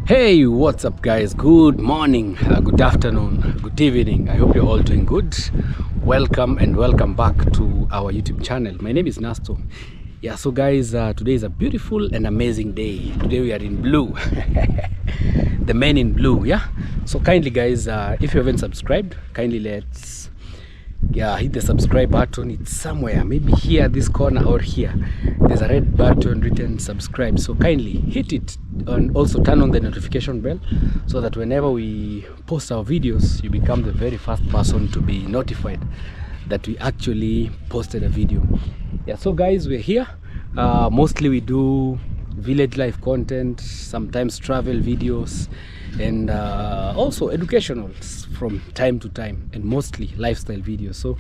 Hey, what's up guys? Good morning, good afternoon, good evening. I hope you're all doing good. Welcome and welcome back to our YouTube channel. My name is Nasto. Yeah, so guys, today is a beautiful and amazing day. Today we are in blue. The men in blue, yeah? So kindly guys, if you haven't subscribed, kindly let's hit the subscribe button. It's somewhere, maybe here, this corner, or here. There's a red button written subscribe, so kindly hit it, and also turn on the notification bell so that whenever we post our videos, you become the very first person to be notified that we actually posted a video. Yeah, so guys, we're here. Mostly we do village life content, sometimes travel videos, and also educational from time to time, and mostly lifestyle videos. So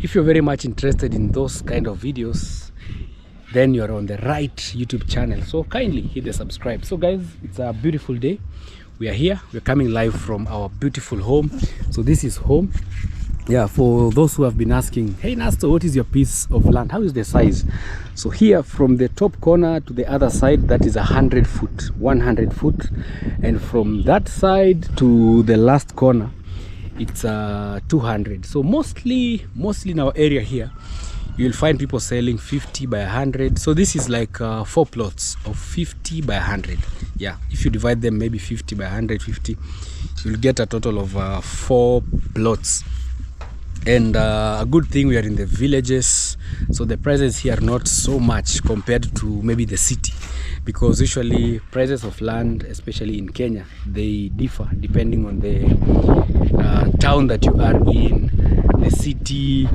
if you're very much interested in those kind of videos, then you're on the right YouTube channel, so kindly hit the subscribe. So guys, it's a beautiful day. We are here, we're coming live from our beautiful home. So this is home. Yeah, for those who have been asking, hey Nasto, what is your piece of land, how is the size? So here from the top corner to the other side, that is 100 foot, 100 foot, and from that side to the last corner, it's 200. So mostly in our area here, you'll find people selling 50 by 100. So this is like 4 plots of 50 by 100. Yeah, if you divide them, maybe 50 by 150, you'll get a total of 4 plots. And a good thing, we are in the villages, so the prices here are not so much compared to maybe the city, because usually prices of land, especially in Kenya, they differ depending on the town that you are in. The city,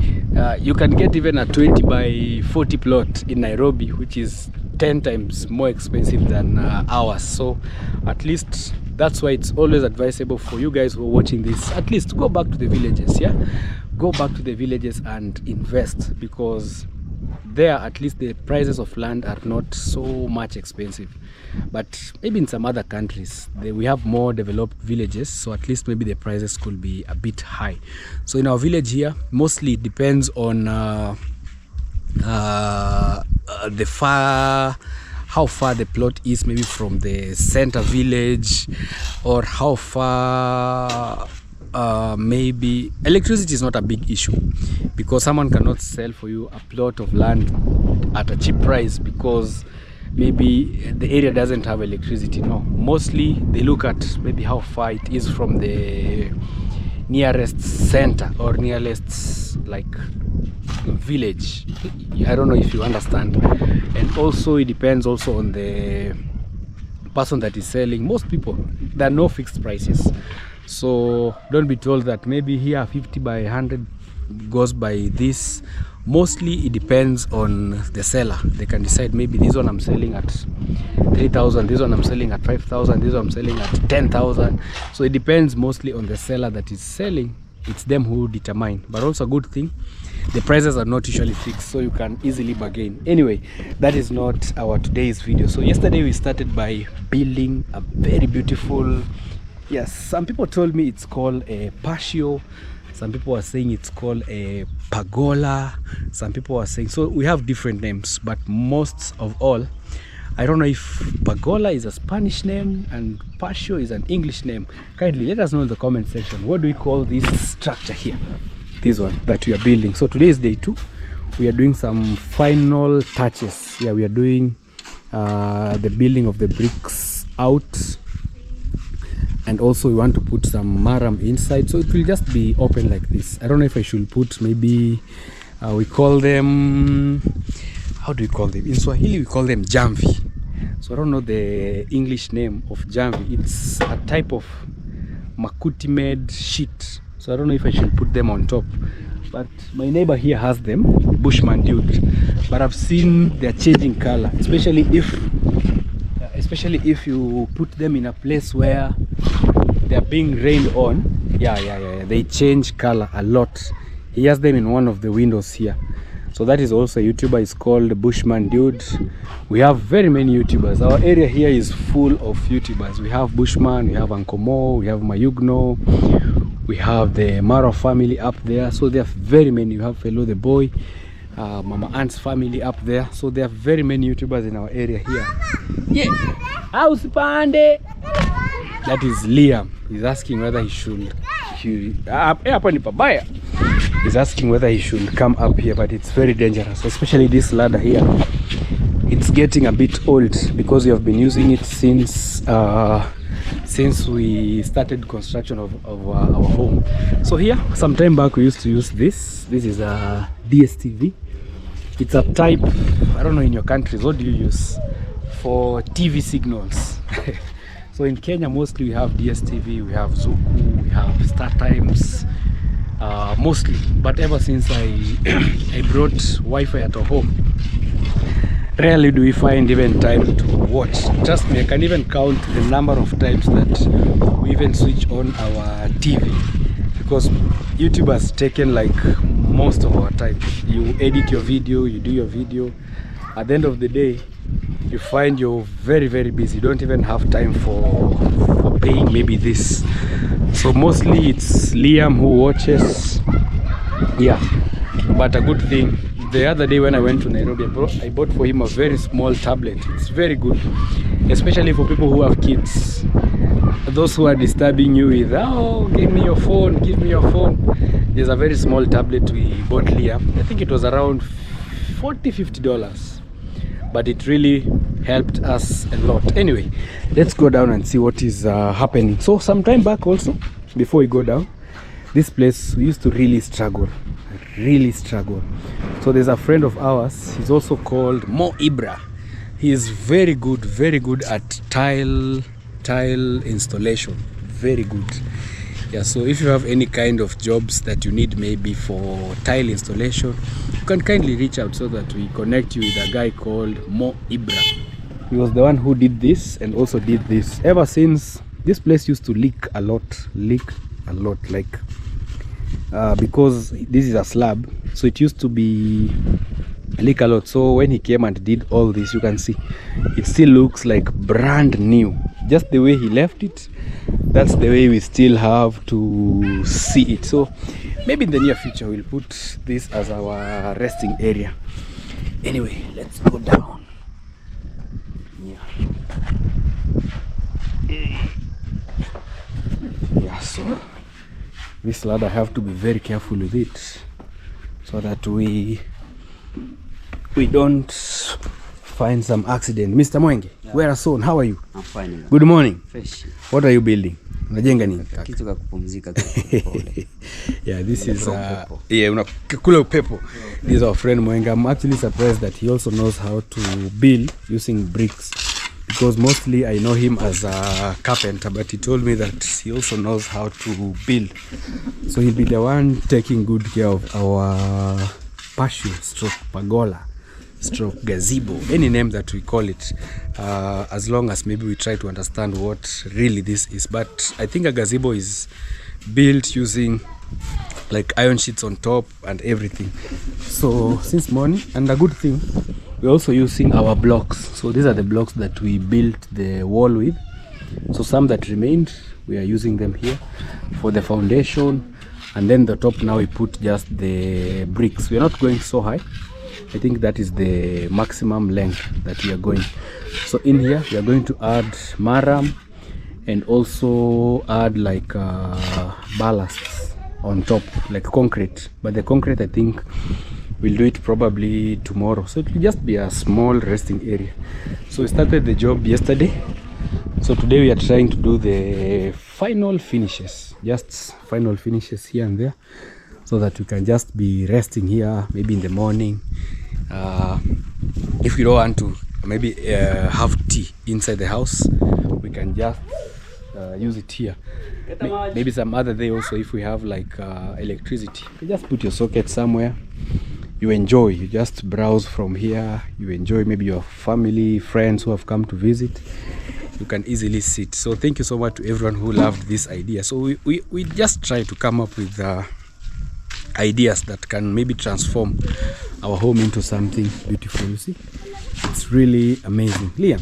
you can get even a 20 by 40 plot in Nairobi, which is 10 times more expensive than ours. So at least that's why it's always advisable for you guys who are watching this, at least go back to the villages. Yeah, go back to the villages and invest, because there at least the prices of land are not so much expensive. But maybe in some other countries we have more developed villages, so at least maybe the prices could be a bit high. So in our village here, mostly it depends on how far the plot is, maybe from the center village, or how far. Maybe electricity is not a big issue, because someone cannot sell for you a plot of land at a cheap price because maybe the area doesn't have electricity. No, mostly they look at maybe how far it is from the nearest center or nearest like village. I don't know if you understand. And also it depends also on the person that is selling. Most people, there are no fixed prices. So don't be told that maybe here 50 by 100 goes by this. Mostly it depends on the seller. They can decide, maybe this one I'm selling at 3,000, this one I'm selling at 5,000, this one I'm selling at 10,000. So it depends mostly on the seller that is selling. It's them who determine. But also a good thing, the prices are not usually fixed, so you can easily bargain. Anyway, that is not our today's video. So yesterday we started by building a very beautiful, yes, some people told me it's called a patio, some people are saying it's called a pergola, some people are saying, so we have different names, but most of all, I don't know if pergola is a Spanish name and patio is an English name. Kindly let us know in the comment section, what do we call this structure here, this one that we are building. So today is day 2. We are doing some final touches. Yeah, we are doing the building of the bricks out, and also we want to put some maram inside, so it will just be open like this. I don't know if I should put, maybe we call them, how do we call them in Swahili? We call them jamvi. So I don't know the English name of jamvi. It's a type of makuti made sheet, so I don't know if I should put them on top, but my neighbor here has them, Bushman dude. But I've seen they're changing color, especially if you put them in a place where they are being rained on. Yeah, they change color a lot. He has them in one of the windows here. So that is also a YouTuber, is called Bushman Dude. We have very many YouTubers. Our area here is full of YouTubers. We have Bushman, we have Uncle Mo, we have Mayugno, we have the Mara family up there. So there are very many. You have Fellow the Boy, Mama Ant's family up there. So there are very many YouTubers in our area here. Yeah. House Pande. That is Liam. He's asking whether he should. He's asking whether he should come up here, but it's very dangerous, especially this ladder here. It's getting a bit old because we have been using it since we started construction of our home. So here, some time back, we used to use this. This is a DSTV. It's a type, I don't know in your countries, what do you use for TV signals? So in Kenya, mostly we have DSTV, we have Zuku, we have Star Times, mostly. But ever since I brought Wi-Fi at our home, rarely do we find even time to watch. Trust me, I can even count the number of times that we even switch on our TV, because YouTube has taken like most of our time. You edit your video, you do your video. At the end of the day, you find you're very, very busy. You don't even have time for paying maybe this. So mostly it's Liam who watches. Yeah, but a good thing, the other day when I went to Nairobi, I bought for him a very small tablet. It's very good, especially for people who have kids. Those who are disturbing you with, oh, give me your phone, give me your phone. There's a very small tablet we bought Liam. I think it was around $40-50. But it really helped us a lot. Anyway, let's go down and see what is happening. So some time back also, before we go down, this place we used to really struggle. So there's a friend of ours, he's also called Mo Ibra. He is very good at tile installation. Very good. Yeah, so if you have any kind of jobs that you need maybe for tile installation, you can kindly reach out so that we connect you with a guy called Mo Ibra. He was the one who did this and also did this. Ever since, this place used to leak a lot, like because this is a slab, so it used to be leak a lot. So when he came and did all this, you can see it still looks like brand new. Just the way he left it, that's the way we still have to see it. So maybe in the near future we'll put this as our resting area. Anyway, let's go down. Yeah, so this ladder, I have to be very careful with it so that we don't find some accident. Mr. Mwenge, yeah. Where are son? How are you? I'm fine. Good morning. Fresh. What are you building? Unajenga nini? Kitu cha kupumzika. Yeah, this is unakula upepo. This is our friend Mwenge. I'm actually surprised that he also knows how to build using bricks, because mostly I know him as a carpenter, but he told me that he also knows how to build. So he'll be the one taking good care of our patio stroke pergola stroke gazebo, any name that we call it, as long as maybe we try to understand what really this is. But I think a gazebo is built using like iron sheets on top and everything. So since morning, and a good thing, we're also using our blocks. So these are the blocks that we built the wall with. So some that remained, we are using them here for the foundation, and then the top now we put just the bricks. We are not going so high. I think that is the maximum length that we are going. So in here we are going to add maram and also add like ballasts on top, like concrete. But the concrete, I think we'll do it probably tomorrow. So it will just be a small resting area. So we started the job yesterday. So today we are trying to do the final finishes, just final finishes here and there, so that we can just be resting here maybe in the morning. If we don't want to maybe have tea inside the house, we can just use it here. Maybe some other day also, if we have like electricity, you just put your socket somewhere, you enjoy, you just browse from here, you enjoy. Maybe your family, friends who have come to visit, you can easily sit. So thank you so much to everyone who loved this idea. So we just try to come up with ideas that can maybe transform our home into something beautiful. You see, it's really amazing. Liam,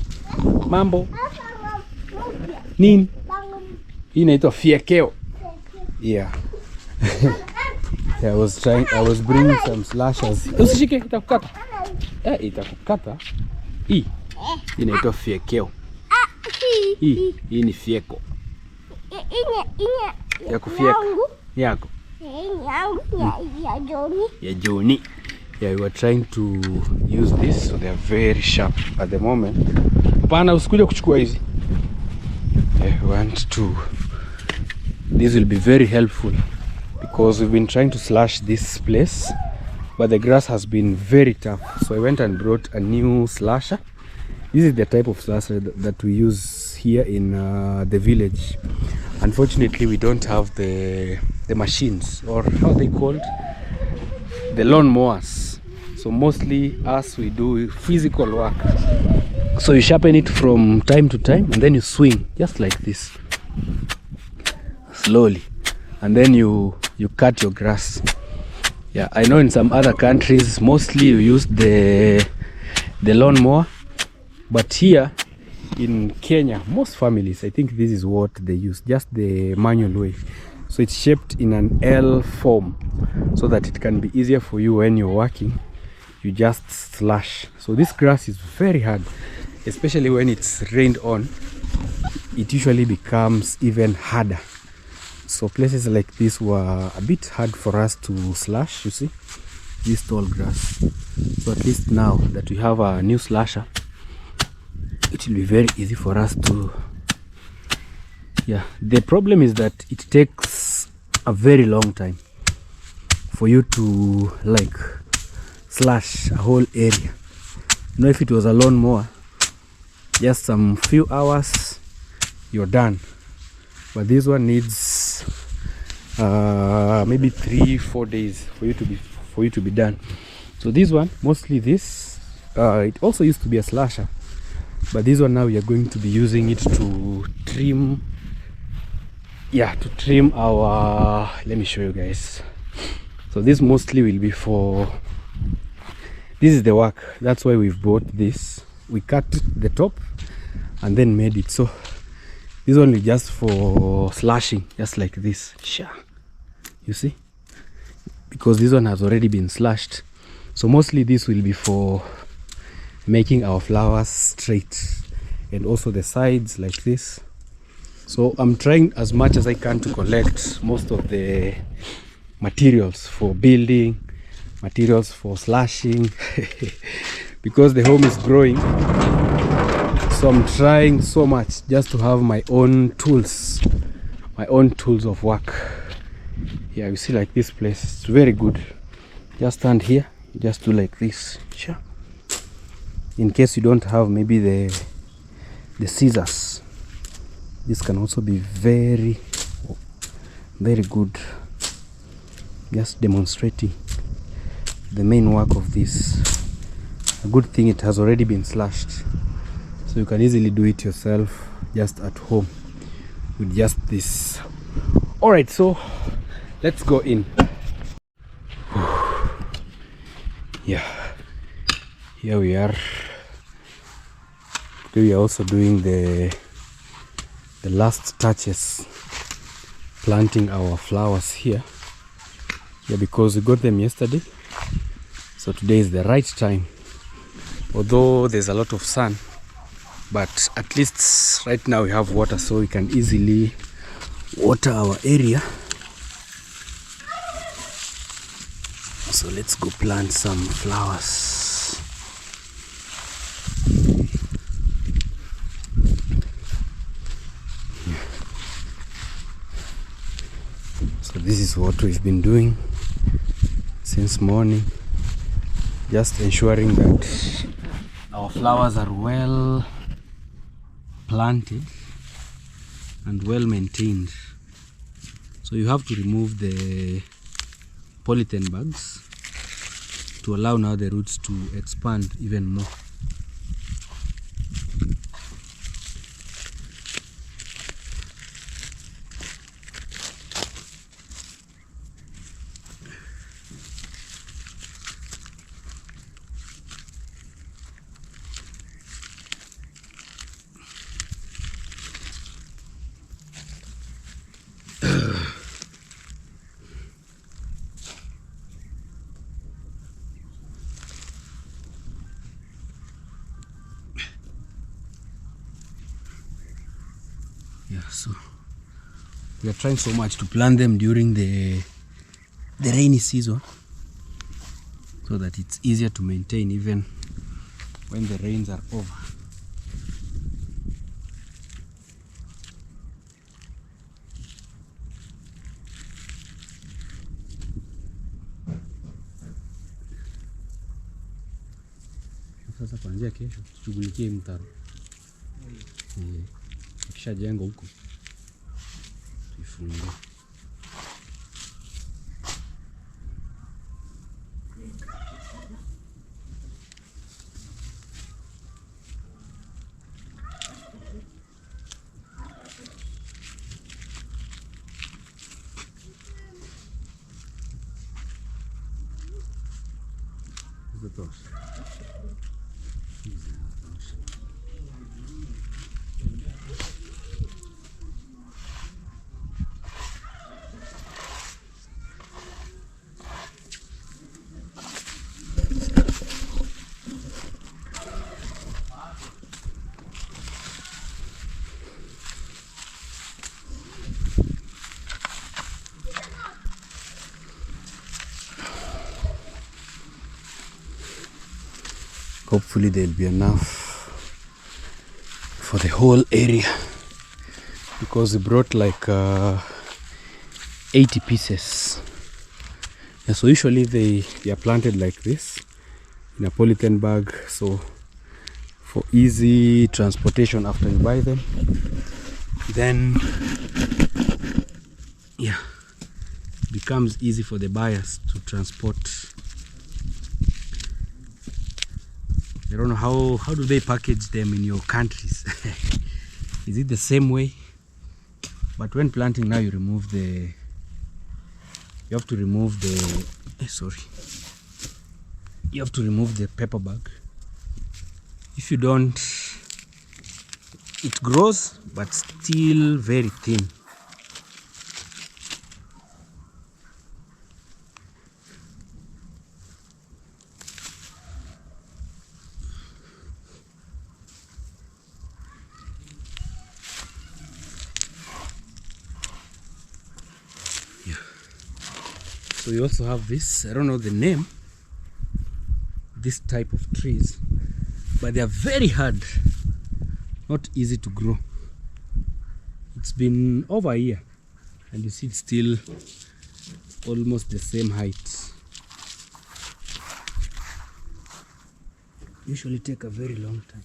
mambo nini hii inaitwa fiekeo. Yeah. Yeah, I was bringing some slashers. Usishike, itakukata. Itakukata. Hii inaitwa fiekeo. Hii ni fieko. ya kufyeka yako ya Joni. Yeah, we were trying to use this, so they are very sharp at the moment. Pana usikuja kuchukua hizi. I want to, this will be very helpful because we've been trying to slash this place, but the grass has been very tough. So I went and brought a new slasher. This is the type of slasher that we use here in the village. Unfortunately, we don't have the machines, or how they called, the lawn mowers. So mostly us, we do physical work. So you sharpen it from time to time, and then you swing just like this, slowly, and then you cut your grass. Yeah, I know in some other countries mostly you use the lawn mower, but here in Kenya, most families, I think this is what they use, just the manual way. So it's shaped in an L form so that it can be easier for you when you're working. You just slash. So this grass is very hard, especially when it's rained on. It usually becomes even harder. So places like this were a bit hard for us to slash, you see, this tall grass. So at least now that we have a new slasher, it will be very easy for us to, yeah. The problem is that it takes a very long time for you to like slash a whole area. You know, if it was a lawn mower, just some few hours you're done, but this one needs maybe 3-4 days for you to be done. So this one, mostly this, it also used to be a slasher, but this one now we are going to be using it to trim, yeah, to trim our, let me show you guys. So this mostly will be for, this is the work, that's why we've bought this. We cut the top and then made it. So this is only just for slashing, just like this. You see, because this one has already been slashed. So mostly this will be for making our flowers straight, and also the sides like this. So I'm trying as much as I can to collect most of the materials for building, materials for slashing because the home is growing. So I'm trying so much just to have my own tools of work. Yeah, you see, like this place, it's very good. Just stand here, just do like this. Sure. In case you don't have maybe the scissors, this can also be very good. Just demonstrating the main work of this. A good thing it has already been slashed, so you can easily do it yourself just at home with just this. All right, so let's go in. Yeah, here we are. We are also doing the last touches, planting our flowers here. Yeah, because we got them yesterday, so today is the right time. Although there's a lot of sun, but at least right now we have water, so we can easily water our area. So let's go plant some flowers. So this is what we've been doing since morning, just ensuring that our flowers are well planted and well maintained. So you have to remove the polythene bags to allow now the roots to expand even more. Yeah, so We are trying so much to plant them during the rainy season so that it's easier to maintain even when the rains are over. Sasa kuanzia kesho tushughulikie mtaro. Kisha jengo huko tuifungue. Hopefully there'll be enough for the whole area, because we brought like 80 pieces. Yeah, so usually they are planted like this in a polythene bag, so for easy transportation after you buy them, then yeah, it becomes easy for the buyers to transport. I don't know how do they package them in your countries. Is it the same way? But when planting now, you have to remove the paper bag. If you don't, it grows but still very thin. So you also have this, I don't know the name, this type of trees, but they are very hard, not easy to grow. It's been over a year and you see it's still almost the same height. Usually take a very long time.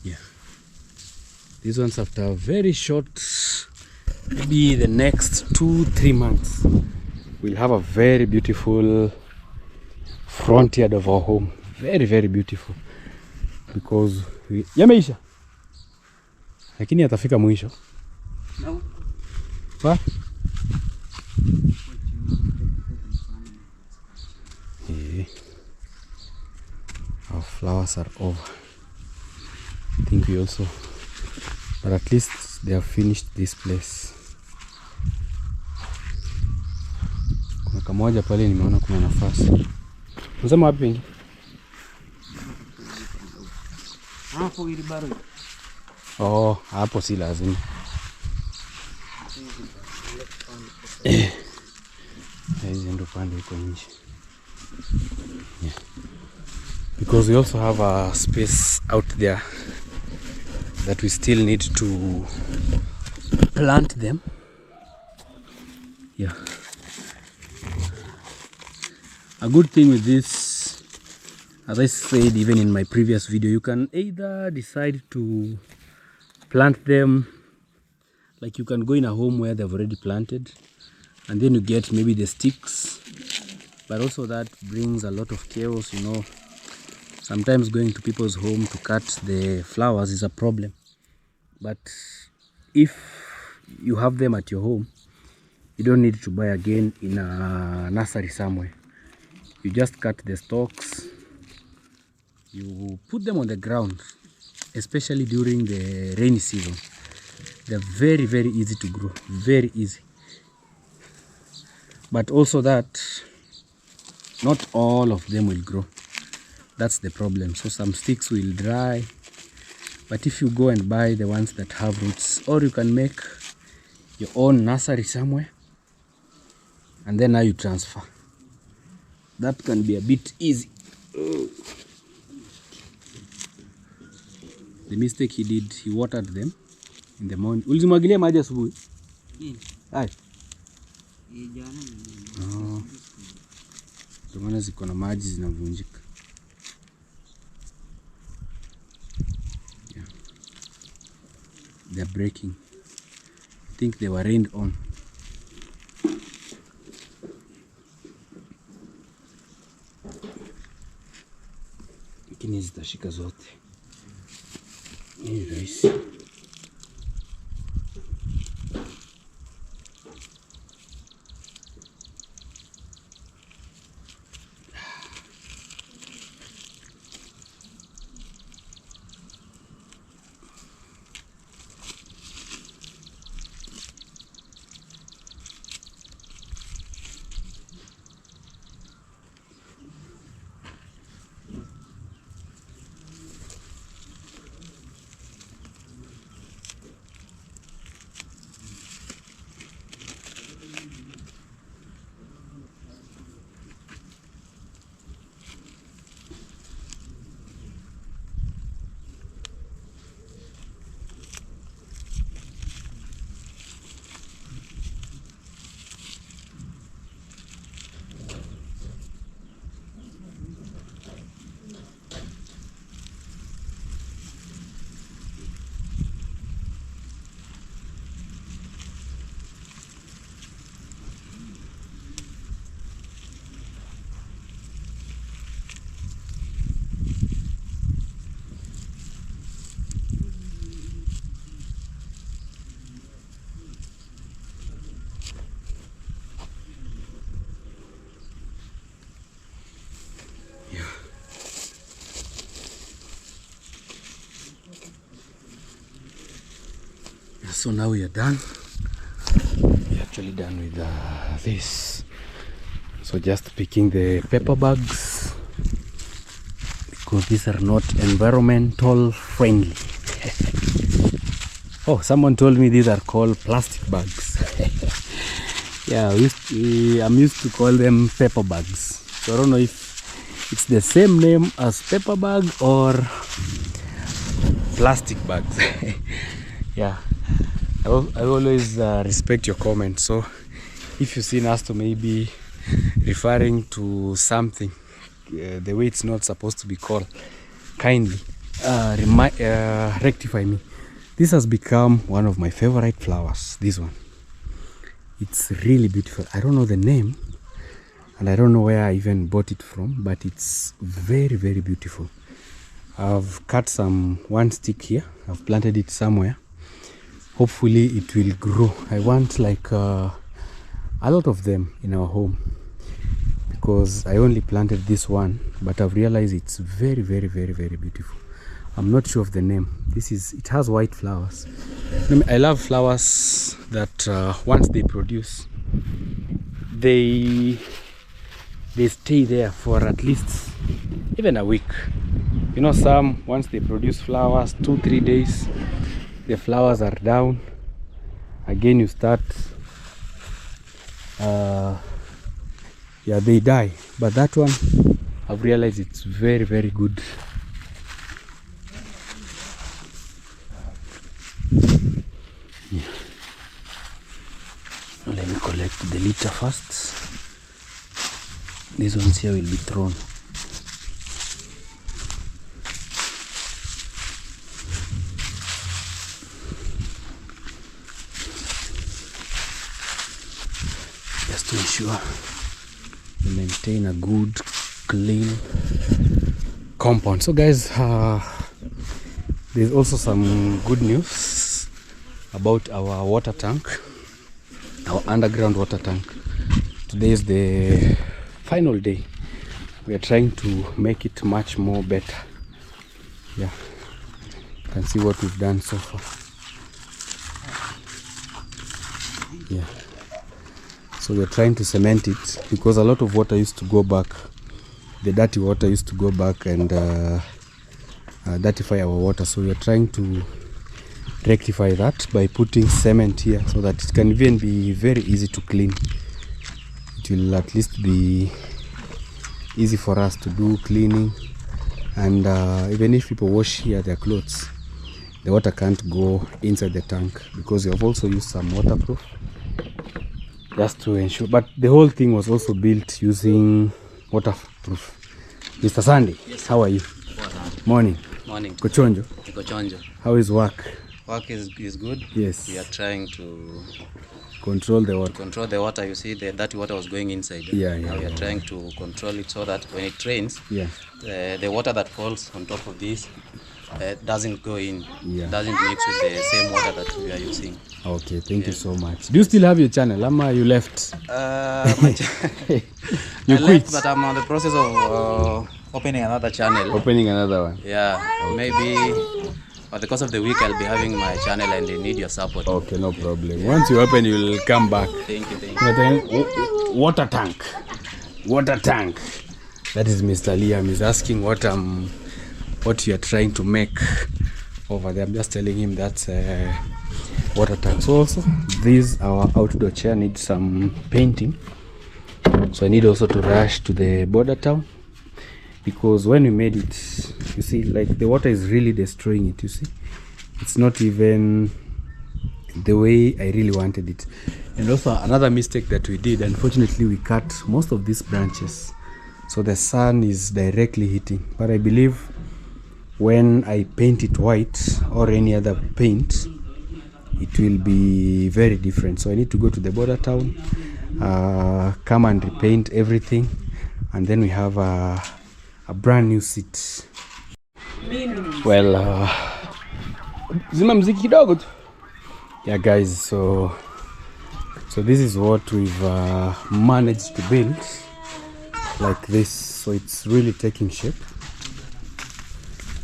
Yeah, these ones after a very short, maybe the next 2-3 months, we'll have a very beautiful front yard of our home. Very, very beautiful, because yameisha lakini yatafika mwisho. No. What? Yeah. Our flowers are over. I think we also, but at least they have finished this place. Kuna kamoja pale nimeona kuna nafasi. Unasema wapi pengi? Hapo ili baro. Oh, hapo si lazima. Hizi ndo pande huko nje. Yeah. because we also have a space out there that we still need to plant them. Yeah, a good thing with this, as I said even in my previous video, you can either decide to plant them, like you can go in a home where they've already planted and then you get maybe the sticks, but also that brings a lot of chaos, you know. Sometimes going to people's home to cut the flowers is a problem, but if you have them at your home, you don't need to buy again in a nursery somewhere. You just cut the stalks, you put them on the ground, especially during the rainy season. They're very, very easy to grow, very easy. But also that not all of them will grow. That's the problem. So some sticks will dry, but if you go and buy the ones that have roots, or you can make your own nursery somewhere and then now you transfer. That can be a bit easy. The mistake he did, he watered them in the morning. Ulizimwagilia maji asubuhi? Hai. Ndio maana ziko na maji zinavunjika. Yeah. They're breaking. I think they were rained on. Lakini zitashika zote. Ni rahisi. So now we are done. We're actually done with this. So just picking the paper bags because these are not environmental friendly. Oh, someone told me these are called plastic bags. Yeah, I'm used to call them paper bags. So I don't know if it's the same name as paper bag or plastic bags. Yeah. I always respect your comments. So if you see Nasto maybe referring to something the way it's not supposed to be called, kindly rectify me. This has become one of my favorite flowers, this one. It's really beautiful. I don't know the name and I don't know where I even bought it from, but it's very, very beautiful. I've cut one stick here. I've planted it somewhere. Hopefully it will grow. I want like a lot of them in our home because I only planted this one, but I've realized it's very, very, very, very beautiful. I'm not sure of the name. It has white flowers. I love flowers that once they produce, they stay there for at least even a week. You know, some once they produce flowers 2-3 days, the flowers are down again, you start yeah, they die. But that one, I've I've realized it's very, very good. Yeah. Let me collect the litter first. These ones here will be thrown. Just to ensure we maintain a good, clean compound. So guys, there's also some good news about our water tank, our underground water tank. Today is the final day. We are trying to make it much more better. Yeah, you can see what we've done so far. Yeah, so we're trying to cement it because a lot of water used to go back. The dirty water used to go back and dirtify our water. So we're trying to rectify that by putting cement here so that it can even be very easy to clean. It will at least be easy for us to do cleaning, and even if people wash here their clothes, the water can't go inside the tank because we have also used some waterproof just to ensure. But the whole thing was also built using waterproof. Mr. Sandy, yes, how are you? Morning. Morning. Kochonjo. Kochonjo. How is work? Work is good. Yes. We are trying to control the water. Control the water. You see, the dirty water was going inside. Yeah. Now we are trying to control it so that when it rains, the water that falls on top of this doesn't go in. Doesn't mix with the same water that we are using. Okay, thank you so much. Do you still have your channel? Ama, you left? You quit? Left, but I'm on the process of opening another channel. Opening another one? Yeah, okay. Maybe. But because of the week, I'll be having my channel and they need your support. Okay, no problem. Yeah. Once you open, you'll come back. Thank you. But then, water tank. Water tank. That is Mr. Liam. He's asking what you are trying to make over there. I'm just telling him that's a water tank. So also, this our outdoor chair needs some painting. So I need also to rush to the border town, because when we made it, you see, like the water is really destroying it. You see, it's not even the way I really wanted it. And also another mistake that we did, unfortunately, we cut most of these branches, so the sun is directly hitting. But I believe when I paint it white or any other paint, it will be very different. So I need to go to the border town, come and repaint everything, and then we have a brand new seat. Well, zima mziki kidogo tu. Yeah guys, so this is what we've managed to build, like this. So it's really taking shape.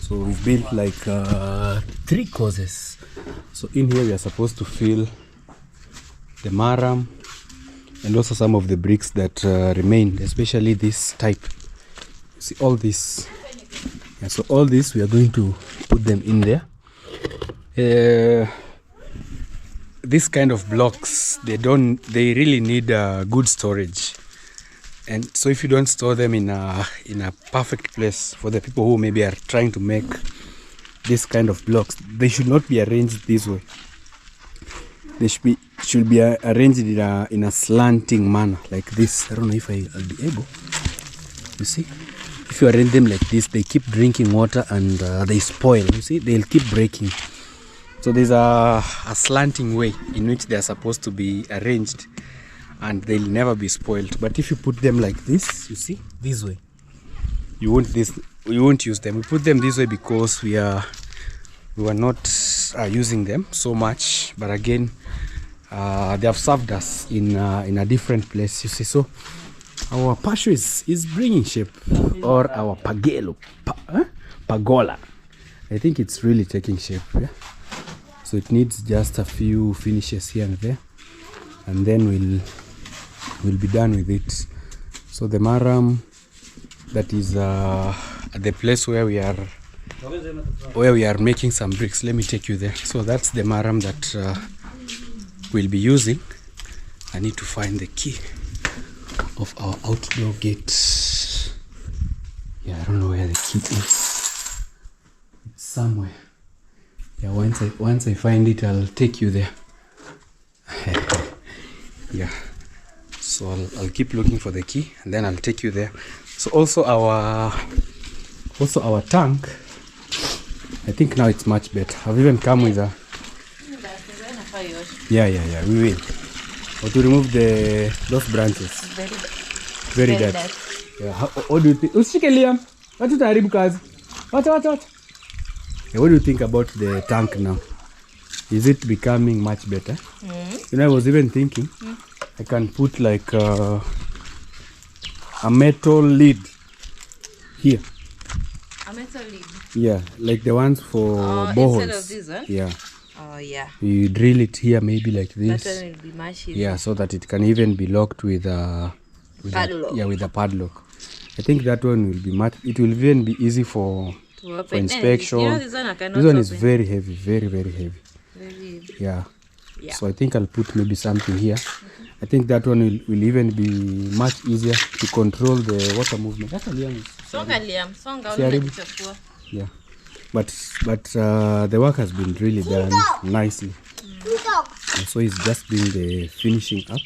So we've built like 3 courses. So in here we are supposed to fill the maram and also some of the bricks that remained, especially this type. See all this. Yeah, so all this we are going to put them in there. This kind of blocks, they really need good storage. And so if you don't store them in a perfect place, for the people who maybe are trying to make this kind of blocks, they should not be arranged this way. They should be arranged in a slanting manner like this. I don't know if I'll be able. You see, if you arrange them like this, they keep drinking water and they spoil. You see, they'll keep breaking. So there's a slanting way in which they are supposed to be arranged, and they'll never be spoiled. But if you put them like this, you see, this way, you won't use them. We put them this way because we were not using them so much. But again, they have served us in a different place. You see, so our patio is bringing shape, or our pagola. I think it's really taking shape. Yeah? So it needs just a few finishes here and there, and then we'll be done with it. So the maram, that is the place where we are making some bricks. Let me take you there. So that's the maram that we'll be using. I need to find the key of our outdoor gate. Yeah, I don't know where the key is. It's somewhere. Yeah, once I find it, I'll take you there. Yeah. So I'll keep looking for the key and then I'll take you there. So also our tank, I think now it's much better. I've even come with a yeah, we will. Or to remove those branches. Very dead. Yeah. What do you think? Usishike Liam. What utaharibu kazi? What? Yeah, what do you think about the tank now? Is it becoming much better? You know, I was even thinking I can put like a metal lid here. A metal lid? Yeah, like the ones for boreholes. Instead of this one? Yeah. Oh, yeah. You drill it here maybe like this. That one will be much easier. Yeah, so that it can even be locked with a padlock. With a padlock. I think that one will be much. It will even be easy for inspection. You know, this one I cannot This one is open. very heavy, very heavy. Very heavy. Yeah. So I think I'll put maybe something here. I think that one will even be much easier to control the water movement. That's Songa Liam, songa. Yeah. But the work has been really done nicely. And so it's just doing the finishing up,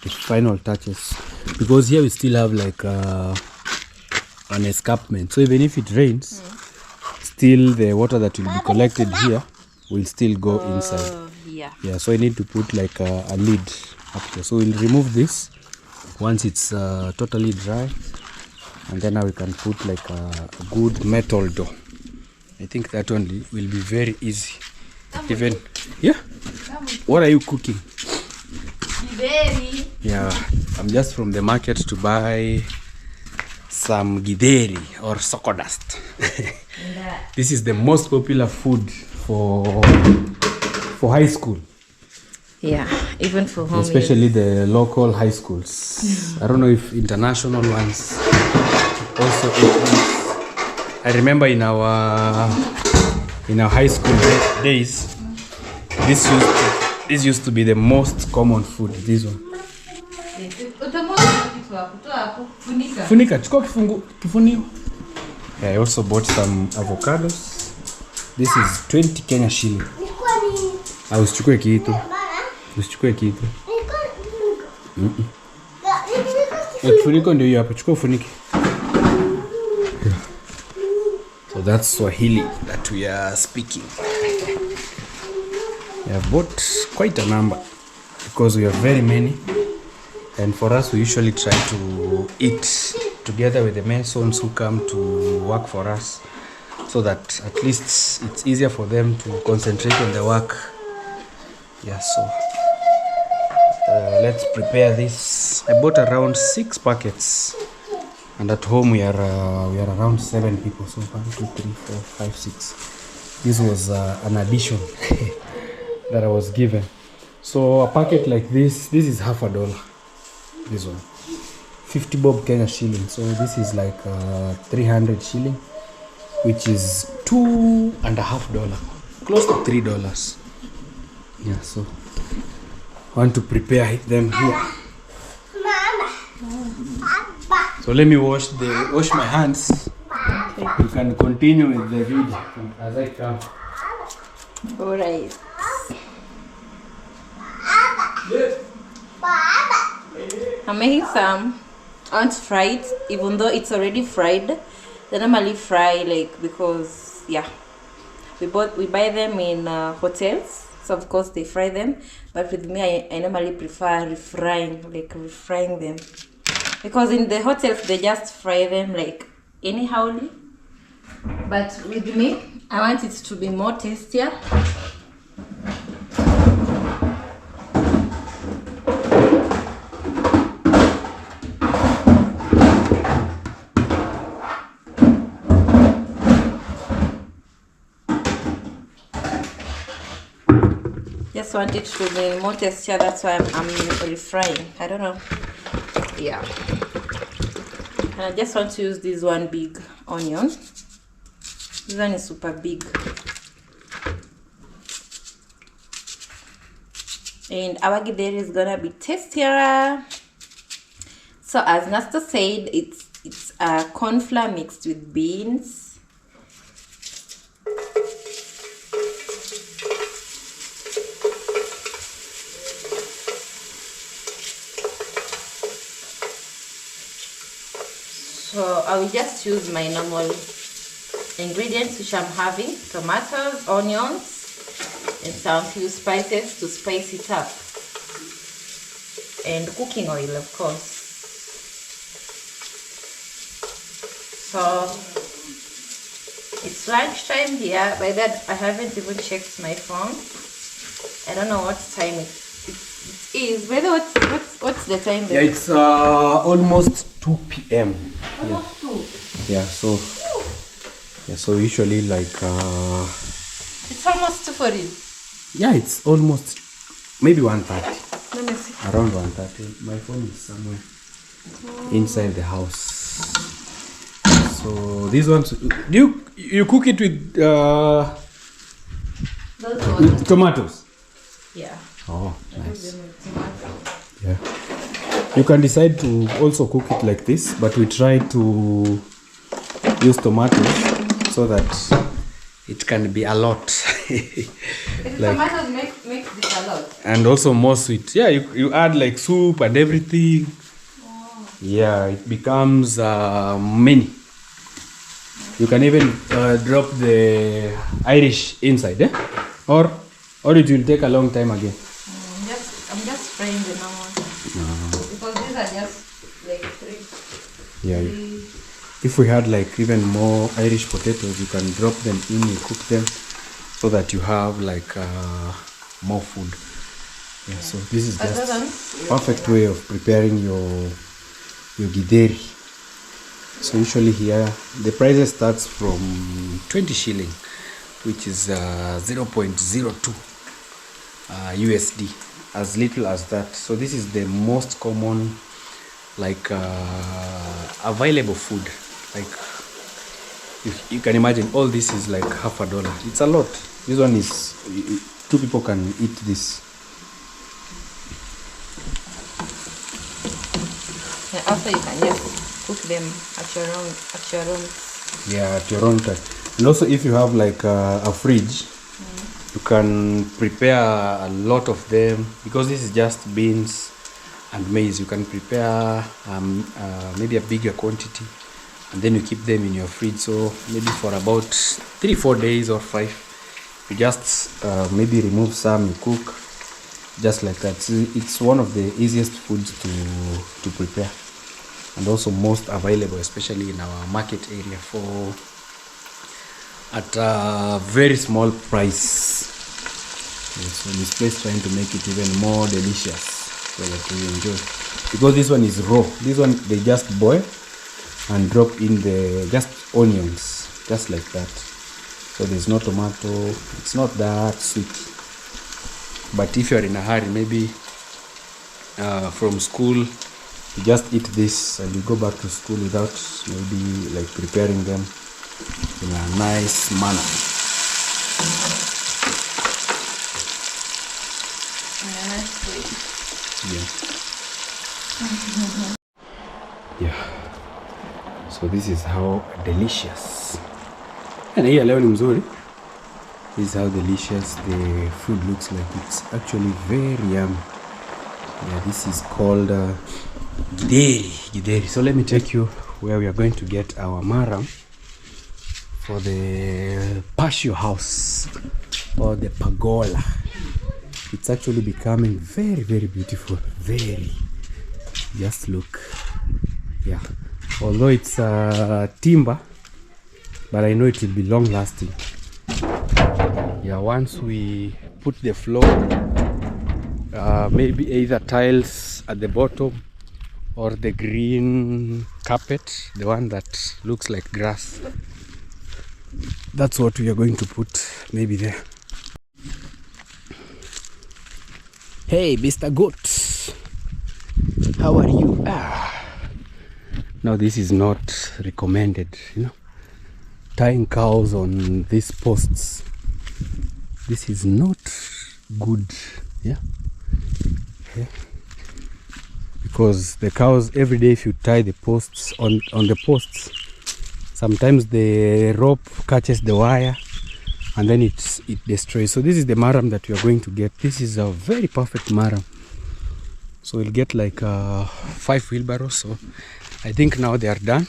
the final touches. Because here we still have like an escarpment. So even if it rains, still the water that will be collected here will still go inside. Yeah, so I need to put like a lid up here. So we'll remove this once it's totally dry. And then now we can put like a good metal door. I think that one will be very easy. Even, yeah? What are you cooking? Githeri. Yeah, I'm just from the market to buy some githeri or socodust. This is the most popular food for high school. Yeah, even for home. Especially the local high schools. I don't know if international ones also eat. I remember in our high school days, this used to be the most common food. This one. Funika, chukua kifunio. Yeah, I also bought some avocados. This is 20 Kenya shilling. Usichukue kitu. Kifuniko ndio hiyo hapa, chukua ufunike. So that's Swahili that we are speaking. We have bought quite a number because we have very many, and for us we usually try to eat together with the masons who come to work for us, so that at least it's easier for them to concentrate on the work. Yeah, so let's prepare this. I bought around 6 packets. And at home we are around 7 people. So 1, 2, 3, 4, 5, 6. This was an addition that I was given. So a packet like this is $50. This one, 50 bob Kenya shilling. So this is like 300 shilling, which is $2.50, close to $3. Yeah. So I want to prepare them here. So let me wash my hands. Okay. You can continue with the video as I come. Alright. I'm making some. I want to fry it, even though it's already fried. They normally fry because we buy them in hotels, so of course they fry them. But with me, I normally prefer refrying them. Because in the hotels, they just fry them anyhow. But with me, I want it to be more tastier. Just want it to be more tastier, that's why I'm refrying. I don't know. Yeah. And I just want to use this one big onion. This one is super big. And our githeri is gonna be tastier. So as Nasto said, it's corn flour mixed with beans. So I will just choose my normal ingredients, which I'm having: tomatoes, onions, and some few spices to spice it up, and cooking oil, of course. So it's lunchtime here. By that, I haven't even checked my phone. I don't know what time it is. By the way, what's the time there? Yeah, it's almost 2 p.m. Almost 2. Yeah, so usually like It's almost 2 for you. yeah, it's almost maybe 1:30. Let me see. Around 1:30. My phone is somewhere inside the house. So these ones, do you cook it with tomatoes? Yeah. Oh, nice. Yeah. You can decide to also cook it like this, but we try to use tomatoes so that it can be a lot. Like, tomatoes make this a lot. And also more sweet. Yeah, you add like soup and everything. Oh. Yeah, it becomes many. You can even drop the Irish inside, eh? Or it will take a long time again. I'm just frying the normal. Because these are just like 3. Yeah. If we had like even more Irish potatoes, you can drop them in, you cook them, so that you have like more food. Yeah. So this is just perfect way of preparing your githeri. So usually here the prices starts from 20 shilling, which is 0.02 USD, as little as that. So this is the most common like available food. Like you can imagine, all this is like $50. It's a lot. This one is 2 people can eat this. And also you can just cook them at your own. Yeah, at your own time. And also if you have like a fridge, you can prepare a lot of them, because this is just beans and maize. You can prepare maybe a bigger quantity, and then you keep them in your fridge. So maybe for about 3-4 days or 5, you just maybe remove some, you cook just like that. So it's one of the easiest foods to prepare, and also most available, especially in our market area, at a very small price. So this place trying to make it even more delicious so that we enjoy. Because this one is raw. This one they just boil and drop in the just onions, just like that. So there's no tomato. It's not that sweet. But if you're in a hurry, maybe from school, you just eat this and you go back to school without maybe like preparing them in a nice manner. Yeah. So this is how delicious. And here leo ni mzuri. This is how delicious the food looks like. It's actually very yummy. Yeah, this is called githeri. So let me take you where we are going to get our maram for the Patio house, or the pergola. It's actually becoming very, very beautiful. Very. Just look. Yeah. Although it's timber, but I know it will be long lasting. Yeah, once we put the floor, maybe either tiles at the bottom or the green carpet, the one that looks like grass. That's what we are going to put maybe there. Hey, Mr. Goat, how are you? Now this is not recommended, tying cows on these posts. This is not good, yeah. because the cows every day, if you tie the posts on the posts, sometimes the rope catches the wire and then it destroys. So this is the maram that we are going to get. This is a very perfect maram. So we'll get like 5 wheelbarrows. So I think now they are done.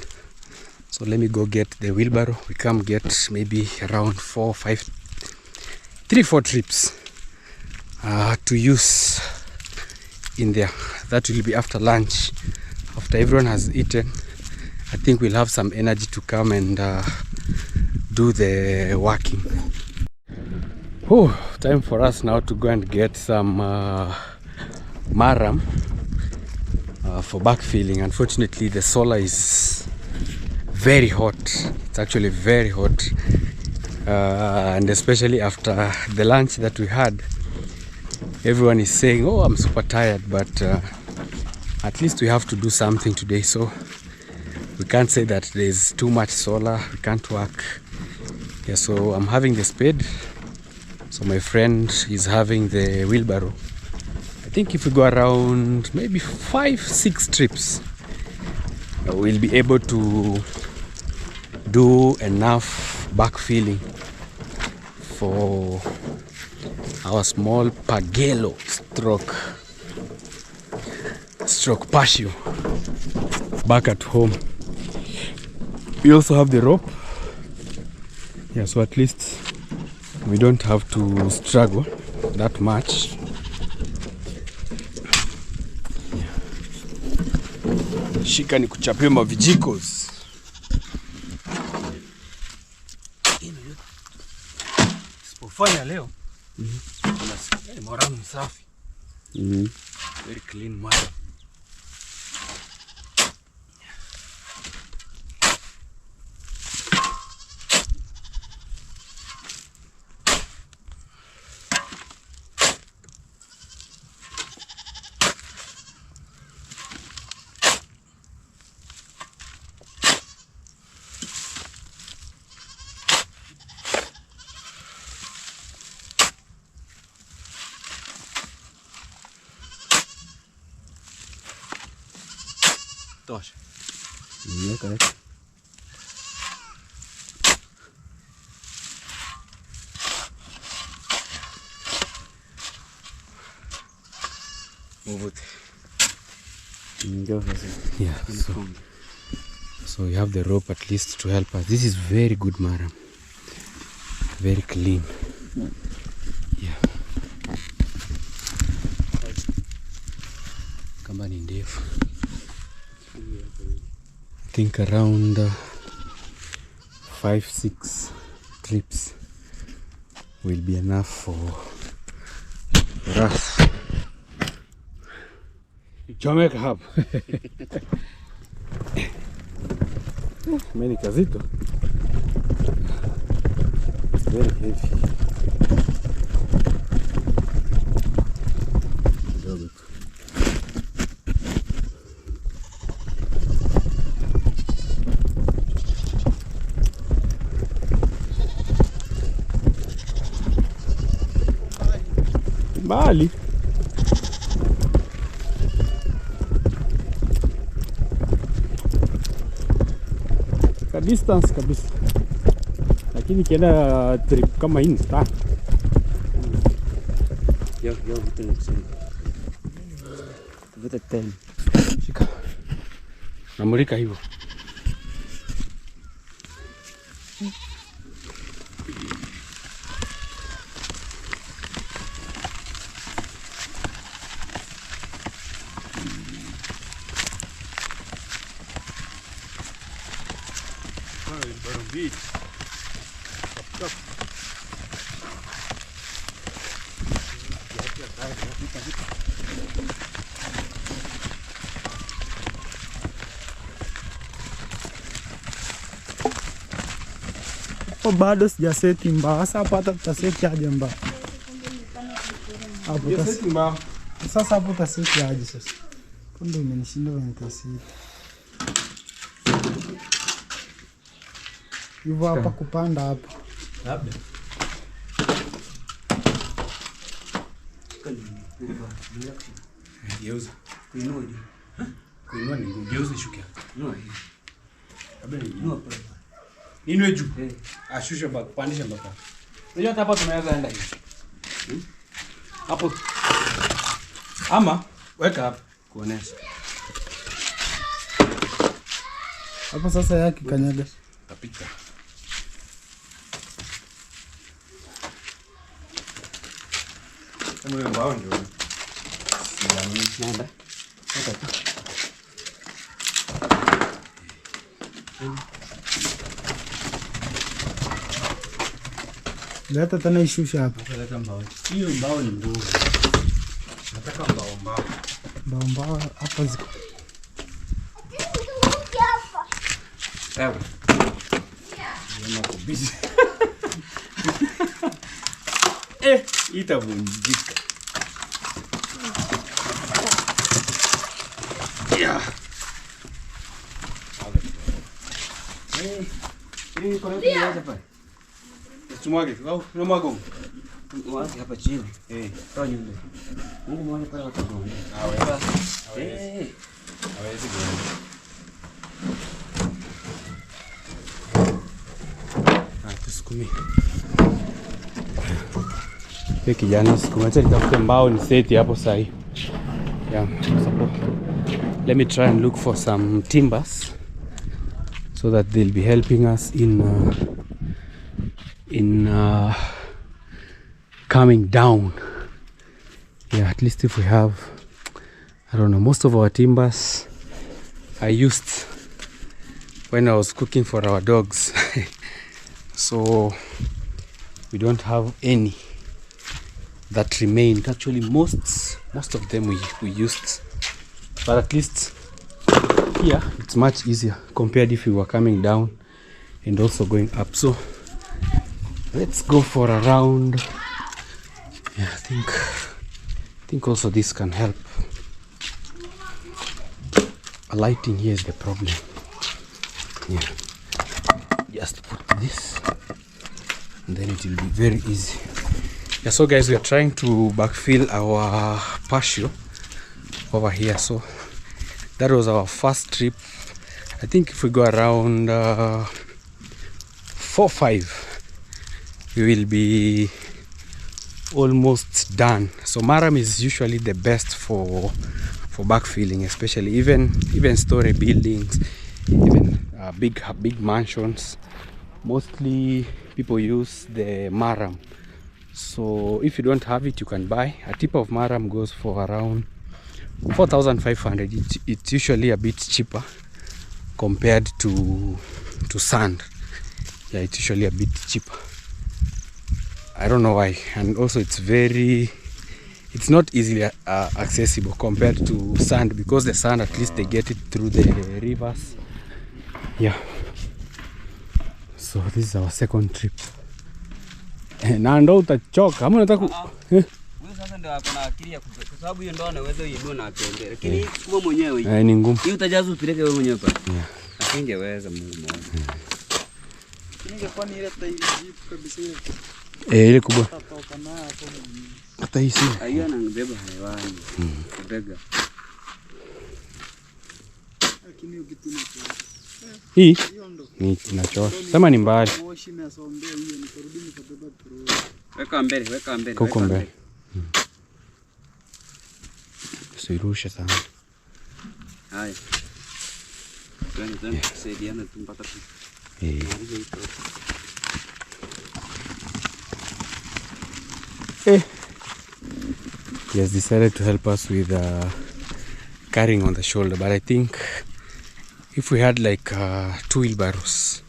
So let me go get the wheelbarrow. We come get maybe around 3-4 trips to use in there. That will be after lunch, after everyone has eaten. I think we'll have some energy to come and do the walking. Oh, time for us now to go and get some maram for backfilling. Unfortunately, the solar is very hot. It's actually very hot, and especially after the lunch that we had, everyone is saying, oh, I'm super tired, but at least we have to do something today. So we can't say that there's too much solar, we can't work. Yeah, so I'm having the spade, so my friend is having the wheelbarrow. I think if we go around maybe 5-6 trips, we'll be able to do enough backfilling for our small Pagelo stroke Patio back at home. We also have the rope. Yeah, so at least we don't have to struggle that much. Shika ni kuchapia mavijikos. Sipofanya leo. Moram safi. Very clean mother. Tosh. Okay. Move it. Yeah, so we have the rope at least to help us. This is very good maram. Very clean. Yeah. Kamba ni ndefu. I think around 5-6 trips will be enough for us. Chomeka hapo. Meni kazito. It's very heavy. Bali. Ka distance kabisa. Lakini kienda trip kama hii nita. Yo vitu nikusema. Vuta 10. Shika. Namulika hivyo. Bado sijaseti mbao. Sasa hapo hata tutaseti aje mbao? Hapo tutaseti mbao. Sasa hapo tutaseti aje sasa? Punde umenishinda kwenye taseti. Hivyo hapa kupanda hapa. Labda. Geuza. Kuinua. Kuinua ni ngumu. Geuza shuka. Inua hii. Kabla inua pale. Inue juu. Ashusha mpaka pandisha mpaka. Unajua hapa tunaweza enda hivi. Hapo. Ama weka hapo kuonesha. Hapo sasa yake kanyaga. Tapita. Kama mbao ndio. Nenda. Leta tena ishusha hapa. Leta mbao. Hiyo mbao ni ngumu. Nataka mbao. Mbao hapa ziko. Ewa. Yema kubisi. Itavunjika. Yeah. Hii kuna kitu moja pale. Tumwage, au unamwaga? Mwage hapa chini. Toa nyumba. Mungu mmoja pale watagonga. Hawezi kuenda. Tusukumi. Hii kijana sukuma, acha nitafute mbao ni seti hapo sahi. Yeah, so let me try and look for some timbers so that they'll be helping us in coming down. Yeah, at least if we have, I don't know, most of our timbers I used when I was cooking for our dogs. So we don't have any that remained. Actually most of them we used, but at least here it's much easier compared if we were coming down and also going up. So let's go for a round. Yeah, I think also this can help. Lighting here is the problem. Yeah, just put this and then it will be very easy. Yeah, so guys, we are trying to backfill our patio over here. So that was our first trip. I think if we go around 4-5 we will be almost done. So Maram is usually the best for backfilling, especially even story buildings, even big mansions. Mostly people use the Maram. So if you don't have it, you can buy. A tip of Maram goes for around 4,500. It's usually a bit cheaper compared to sand. Yeah, it's usually a bit cheaper. I don't know why. And also it's not easily accessible compared to sand, because the sand, at least they get it through the rivers. Yeah. So this is our second trip. Na ndo utachoka. Ama unataka wewe sasa ndio hapa akili ya kwa sababu hiyo ndo anaweza uinua na atembea. Lakini kwa mwenyewe ni ngumu. Hii utajaza upeleke wewe mwenyewe pale. Asingeweza Mungu mmoja. Ingekuwa ni ile tairi jeep kabisa ile. Ile kubwa. Hata hii si. Hiyo anabeba hewani. Bega. Lakini ukituna hii ni tunachosha. Sema ni mbali. Weka mbele. Huko mbele. Usirushe sana. Haya. Twende kusaidiana tu mpaka tu. He has decided to help us with carrying on the shoulder, but I think if we had like 2 wheelbarrows,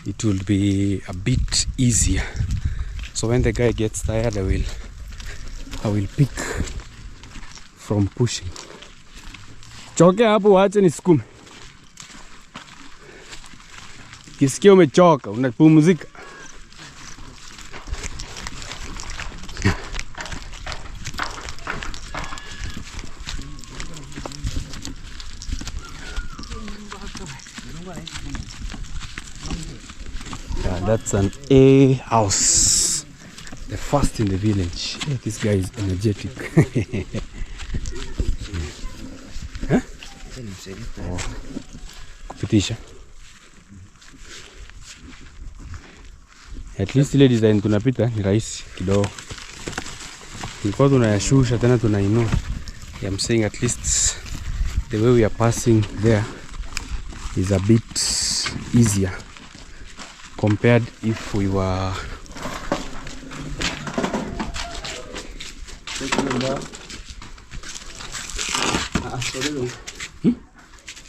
it will be a bit easier. So when the guy gets tired, I will pick from pushing. Choke hapo, waache nisukume. Kisikia umechoka, unapumzika. Yeah, that's an A house, the first in the village. Hey, this guy is energetic. Huh? kupitisha. At least ile design tunapita ni rahisi kidogo. Tulikuwa tunayashusha tena tunainua. I'm saying at least the way we are passing there is a bit easier compared if we were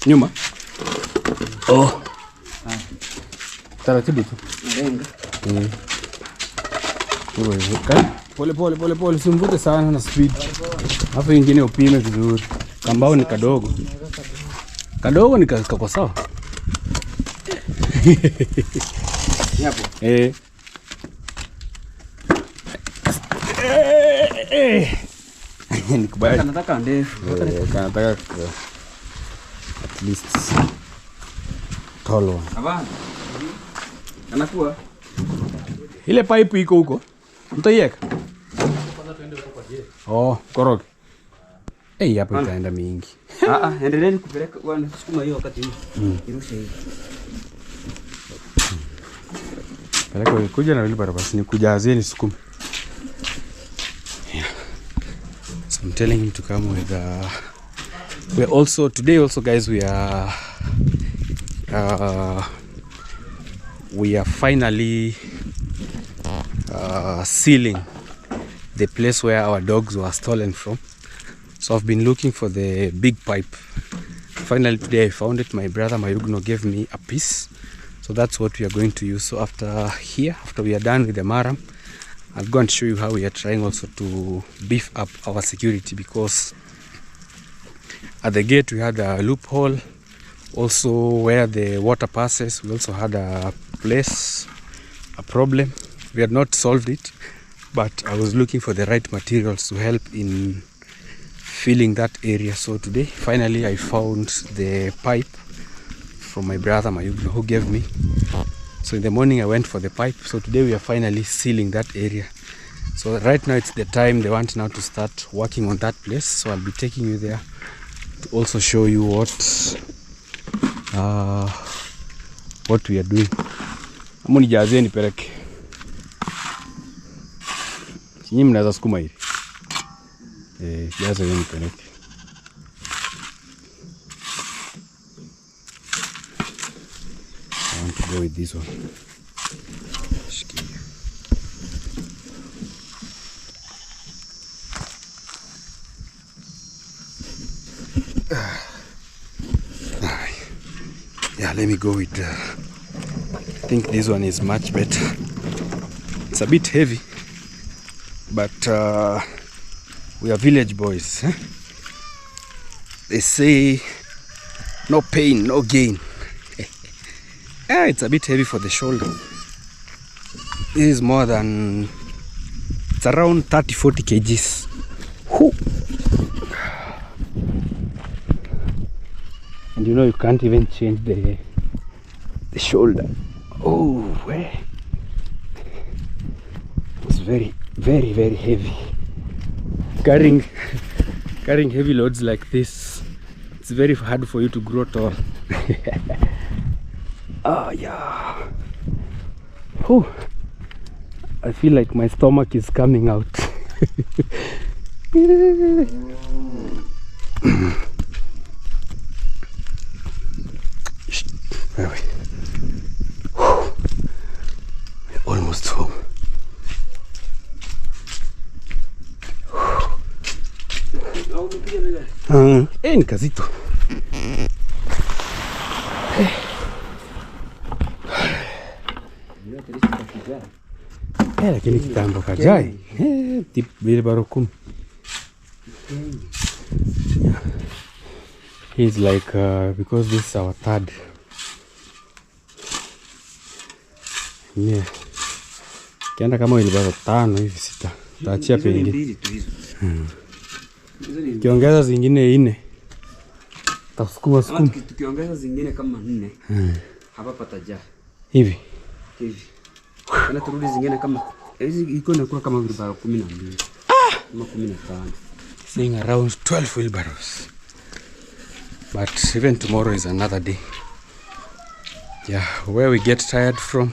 nyuma. Oh. Taratibu tu. Pole simvute sana na speed. Hapo ingine upime vizuri. Kambao ni kadogo. Kadogo ni kwa sawa. Hapo. Nikubali. Nataka ndefu. Nataka at least tall one. Hapana. Anakuwa ile pipe iko huko. Mtaiweka? Oh, koroge. Hapo itaenda mingi. Endeleeni kupeleka bwana, sukuma hiyo wakati huu. Irushe hivi. Peleka kuja na wheelbarrow basi nikujazie sukuma. Yeah. So I'm telling him to come with we're also today also guys we are finally sealing the place where our dogs were stolen from. So I've been looking for the big pipe. Finally today I found it. My brother Mayugno gave me a piece. So that's what we are going to use. So after we are done with the maram, I'll go and show you how we are trying also to beef up our security, because at the gate we had a loophole. Also where the water passes, we also had a problem. We had not solved it, but I was looking for the right materials to help in filling that area. So today finally I found the pipe from my brother Mayugno who gave me. So in the morning I went for the pipe. So today we are finally sealing that area. So right now it's the time they want now to start working on that place. So I'll be taking you there to also show you what we are doing. Amuni jaze nipeleke. Nyinyi mnaweza sukuma hivi. Jaze nipeleke. I want to go with this one. Yeah, let me go with I think this one is much better. It's a bit heavy, but we are village boys, eh? They say no pain, no gain. Yeah, it's a bit heavy for the shoulder. This is more than, it's around 30-40 kgs. Whew. And you know you can't even change the shoulder. Oh, where? It's very, very, very heavy. Carrying heavy loads like this, it's very hard for you to grow tall. Oh yeah. Whew. I feel like my stomach is coming out. We're almost home. Ni kazito. Lakini kitambo kajai. Tip vile barokum. He's like because this is our third. Yeah. Kienda kama ile baro 5 hivi 6. Taachia pengine. Kiongeza zingine 4. Tasukuma. Tukiongeza zingine kama 4. Hapa pataja. Hivi. Kana turudi zingine kama hizi iko inakuwa kama wheelbarrow 12. Kama 15. Saying around 12 wheelbarrows. but even tomorrow is another day. Yeah, where we get tired from,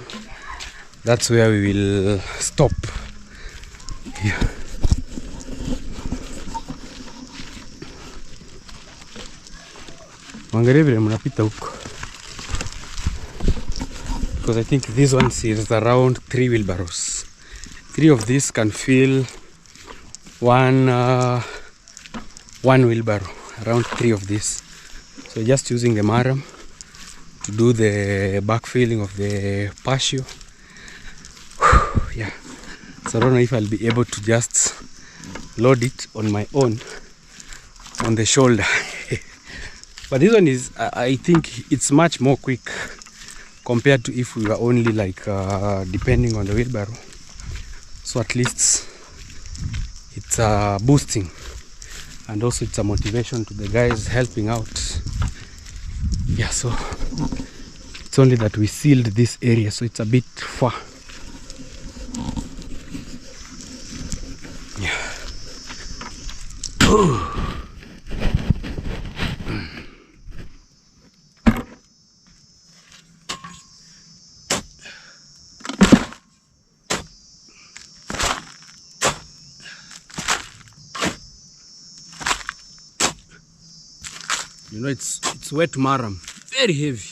that's where we will stop. Yeah. Because I think this one is around 3 wheelbarrows. 3 of these can fill one wheelbarrow, around 3 of these. So just using the maram to do the backfilling of the patio. Yeah, so I don't know if I'll be able to just load it on my own on the shoulder. But this one is, I think it's much more quick compared to if we were only like depending on the wheelbarrow. So at least it's boosting, and also it's a motivation to the guys helping out. Yeah, so it's only that we sealed this area, so it's a bit far. Yeah. You know, it's wet maram, very heavy.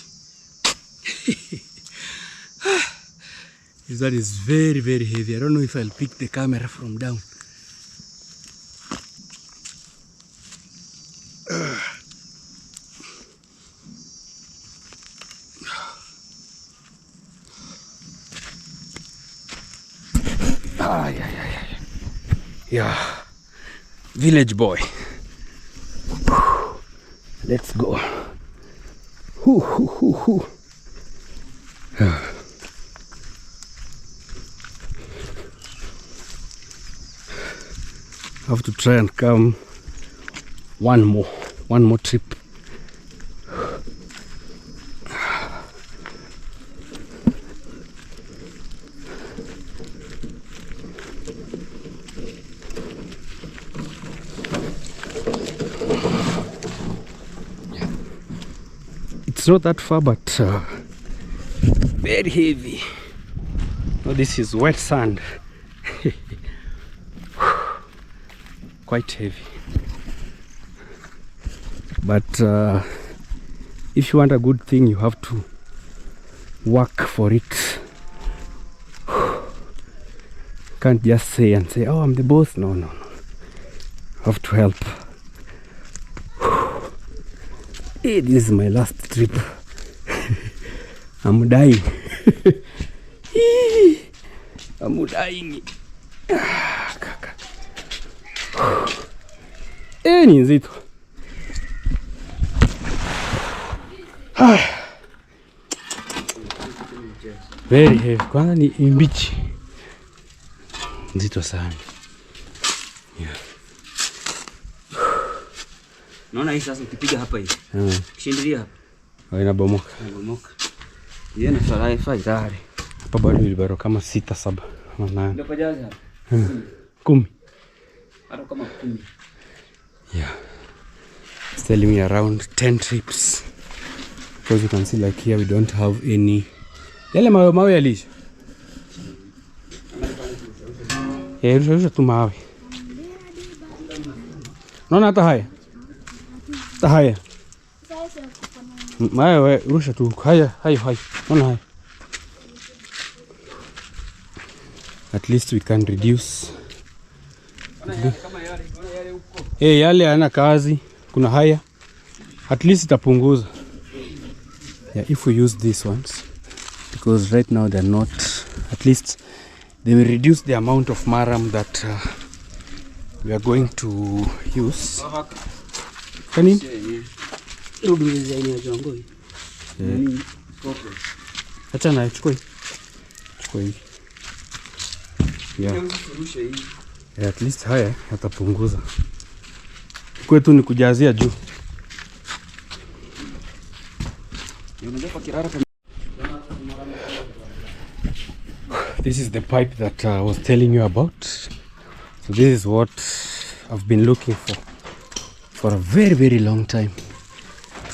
That is very, very heavy. I don't know if I'll pick the camera from down. Yeah, village boy. Let's go. I have to try and come one more trip. It's not that far, but very heavy. Oh, this is wet sand. Quite heavy. But if you want a good thing, you have to work for it. Can't just say, oh, I'm the boss. No. Have to help. Hey, this is my last trip. I'm dying. I'm dying. Ni nzito. Very heavy. Kwanza ni mbichi. Nzito sana. Yeah. Naona hii sasa ukipiga hapa hivi. Kishindilia hapa. Inabomoka. Inabomoka. Yeye na farai tayari. Hapa bado wheelbarrow kama 6 7 ama 8. Ndio pajaza hapa. 10. Hata kama 10. Yeah. It's telling me around 10 trips. Because you can see like here we don't have any. Yale mawe yalisha. Rusha tu mawe. Naona hata haya. Hata haya. Mawe rusha tu. Haya. Naona haya. At least we can reduce. Yale yana kazi. Kuna haya. At least itapunguza. Yeah, if we use these ones, because right now they're not, at least they will reduce the amount of maram that we are going to use. Can you? Achana, chukui. Yeah. Yeah, at least haya yatapunguza. Kwetu ni kujazia juu. This is the pipe that I was telling you about. So this is what I've been looking for a very, very long time.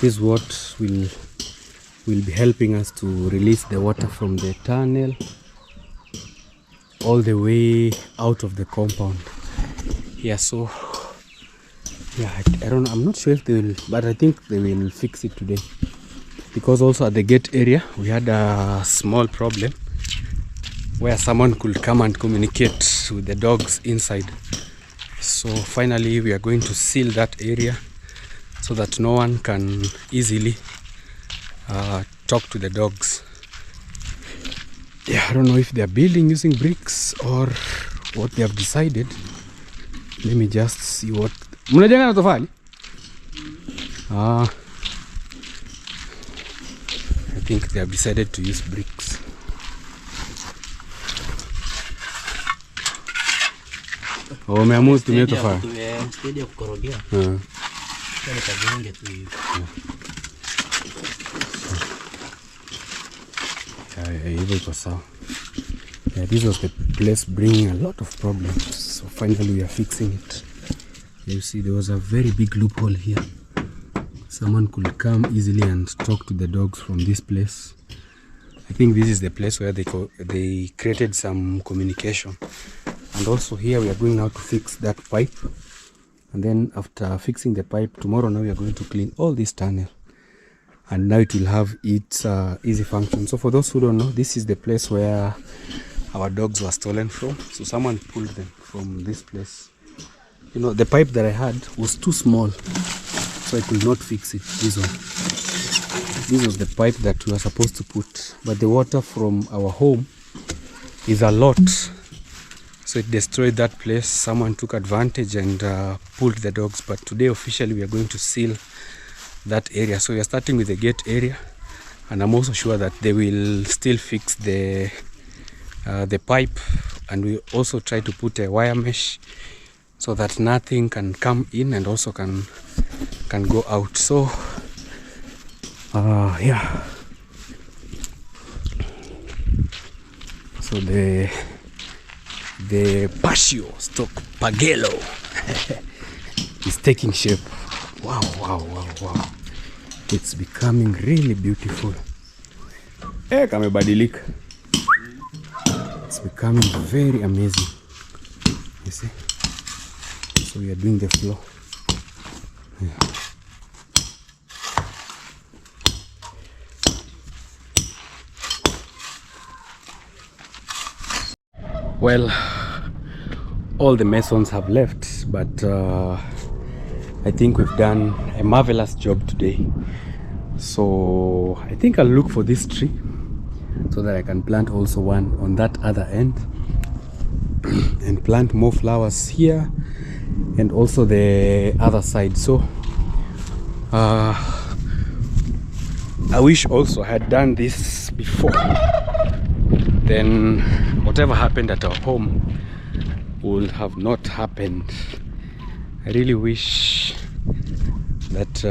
This is what will be helping us to release the water from the tunnel all the way out of the compound. Yeah, so yeah, I don't know, I'm not sure if they will, but I think they will fix it today, because also at the gate area we had a small problem where someone could come and communicate with the dogs inside. So finally we are going to seal that area so that no one can easily talk to the dogs. Yeah, I don't know if they are building using bricks or what they have decided. Let me just see what. Mnajenga na tofali? I think they have decided to use bricks. Oh, umeamua kutumia tofali. Steady kukorogea. Kale kagonge tu hivi. Hivyo iko sawa. Yeah, this was the place bringing a lot of problems. So finally we are fixing it. You see, there was a very big loophole here. Someone could come easily and talk to the dogs from this place. I think this is the place where they created some communication. And also here we are going now to fix that pipe. And then after fixing the pipe, tomorrow now we are going to clean all this tunnel. And now it will have its easy function. So for those who don't know, this is the place where our dogs were stolen from. So someone pulled them from this place. You know, the pipe that I had was too small, so I could not fix it. This one. This was the pipe that we were supposed to put. But the water from our home is a lot. So it destroyed that place. Someone took advantage and pulled the dogs. But today officially we are going to seal that area. So we are starting with the gate area, and I'm also sure that they will still fix the pipe, and we also try to put a wire mesh so that nothing can come in and also can go out. So yeah, so the Patio stock Pagelo is taking shape. Wow, wow, wow, wow. It's becoming really beautiful. Kamebadilika. It's becoming very amazing. You see? So we are doing the floor. Yeah. Well, all the masons have left, but I think we've done a marvelous job today. So I think I'll look for this tree so that I can plant also one on that other end and plant more flowers here and also the other side. So I wish also I had done this before. Then whatever happened at our home would have not happened. I really wish that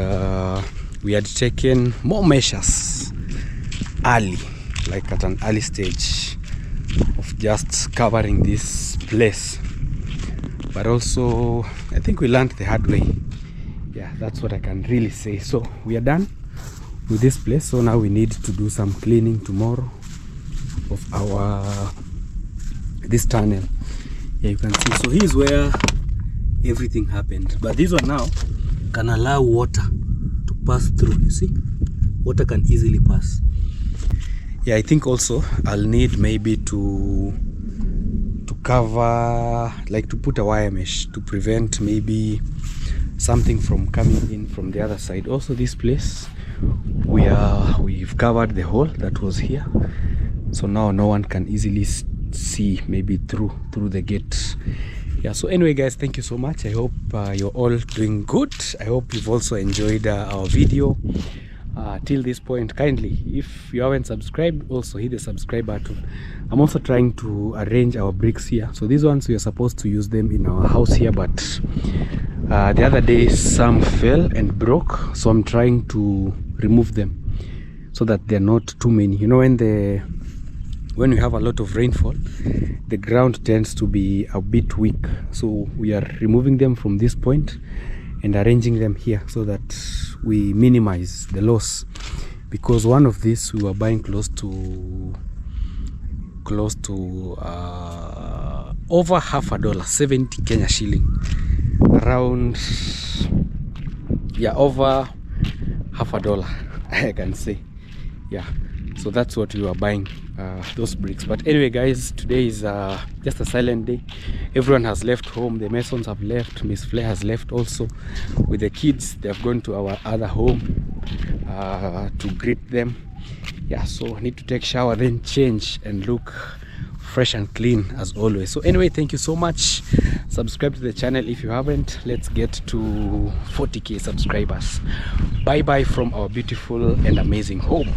we had taken more measures early, like at an early stage of just covering this place. But also I think we learned the hard way. Yeah, that's what I can really say. So we are done with this place. So now we need to do some cleaning tomorrow of our this tunnel. Yeah, you can see. So here's where everything happened, but this one now can allow water to pass through. You see, water can easily pass. Yeah, I think also I'll need maybe to cover, like to put a wire mesh to prevent maybe something from coming in from the other side. Also this place we've covered the hole that was here, so now no one can easily see maybe through the gate. Yeah, so anyway guys, thank you so much. I hope you're all doing good. I hope you've also enjoyed our video till this point. Kindly, if you haven't subscribed, also hit the subscribe button. I'm also trying to arrange our bricks here. So these ones we are supposed to use them in our house here, but the other day some fell and broke, so I'm trying to remove them so that they're not too many. You know, when we have a lot of rainfall, the ground tends to be a bit weak, so we are removing them from this point and arranging them here so that we minimize the loss, because one of these we were buying close to over $50, 70 Kenya shilling, around, yeah, over $50 I can say. Yeah, so that's what we were buying, those bricks. But anyway guys, today is just a silent day. Everyone has left home. The Masons have left, Miss Flair has left also with the kids. They have gone to our other home to greet them. Yeah, so I need to take shower, then change and look fresh and clean as always. So anyway, thank you so much. Subscribe to the channel if you haven't. Let's get to 40K subscribers. Bye bye from our beautiful and amazing home.